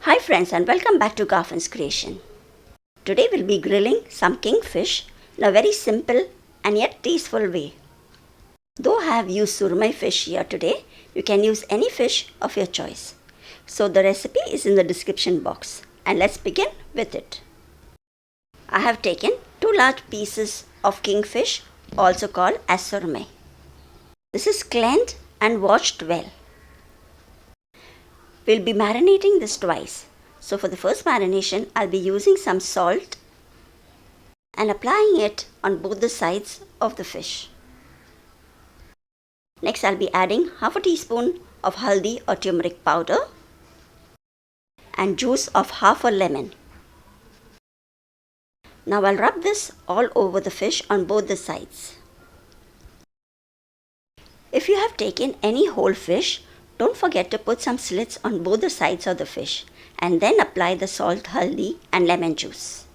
Hi friends, and welcome back to Garfin's creation. Today we'll be grilling some kingfish in a very simple and yet tasteful way. Though I have used surmai fish here today, you can use any fish of your choice. So the recipe is in the description box, and let's begin with it. I have taken 2 large pieces of kingfish, also called as surmai. This is cleaned and washed well. We'll be marinating this twice. So for the first marination, I'll be using some salt and applying it on both the sides of the fish. Next, I'll be adding half a teaspoon of haldi or turmeric powder and juice of half a lemon. Now I'll rub this all over the fish on both the sides. If you have taken any whole fish, don't forget to put some slits on both the sides of the fish and then apply the salt, haldi and lemon juice.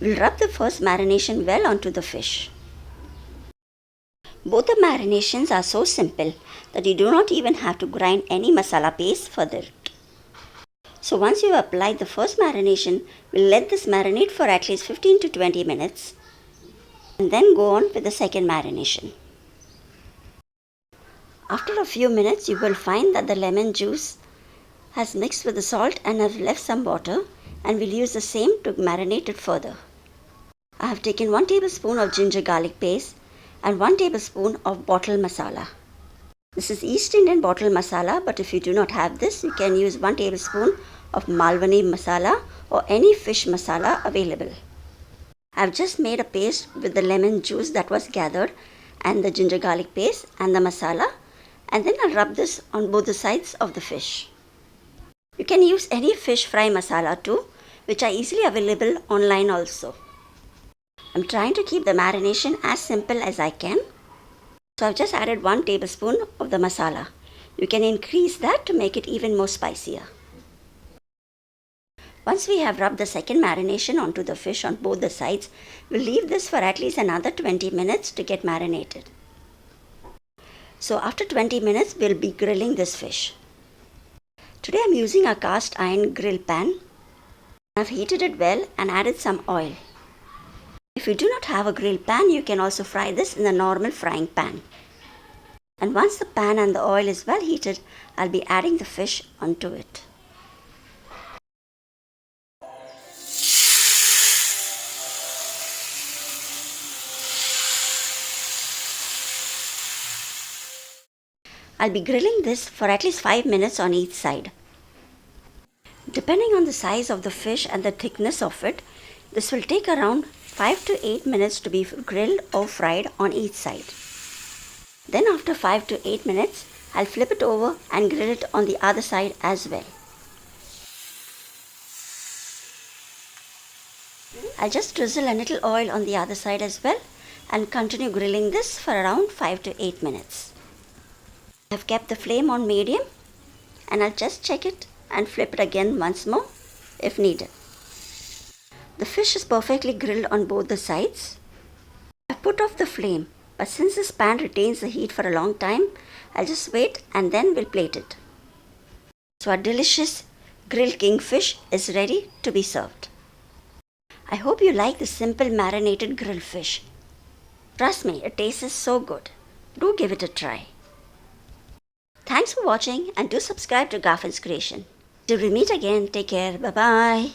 We'll rub the first marination well onto the fish. Both the marinations are so simple that you do not even have to grind any masala paste further. So once you have applied the first marination, we'll let this marinate for at least 15 to 20 minutes and then go on with the second marination. After a few minutes, you will find that the lemon juice has mixed with the salt and have left some water, and we'll use the same to marinate it further. I have taken 1 tablespoon of ginger garlic paste and 1 tablespoon of bottle masala. This is East Indian bottle masala, but if you do not have this, you can use 1 tablespoon of Malwani masala or any fish masala available. I have just made a paste with the lemon juice that was gathered and the ginger garlic paste and the masala, and then I'll rub this on both the sides of the fish. You can use any fish fry masala too, which are easily available online also. I'm trying to keep the marination as simple as I can. So I've just added 1 tablespoon of the masala. You can increase that to make it even more spicier. Once we have rubbed the second marination onto the fish on both the sides, we'll leave this for at least another 20 minutes to get marinated. So after 20 minutes, we'll be grilling this fish. Today I'm using a cast iron grill pan. I've heated it well and added some oil. If you do not have a grill pan, you can also fry this in a normal frying pan. And once the pan and the oil is well heated, I'll be adding the fish onto it. I'll be grilling this for at least 5 minutes on each side. Depending on the size of the fish and the thickness of it, this will take around 5 to 8 minutes to be grilled or fried on each side. Then after 5 to 8 minutes, I'll flip it over and grill it on the other side as well. I'll just drizzle a little oil on the other side as well and continue grilling this for around 5 to 8 minutes. I've kept the flame on medium, and I'll just check it and flip it again once more if needed. The fish is perfectly grilled on both the sides. I've put off the flame, but since this pan retains the heat for a long time, I'll just wait and then we'll plate it. So our delicious grilled kingfish is ready to be served. I hope you like the simple marinated grilled fish. Trust me, it tastes so good. Do give it a try. Thanks for watching, and do subscribe to Garfin's creation. Till we meet again, take care. Bye-bye.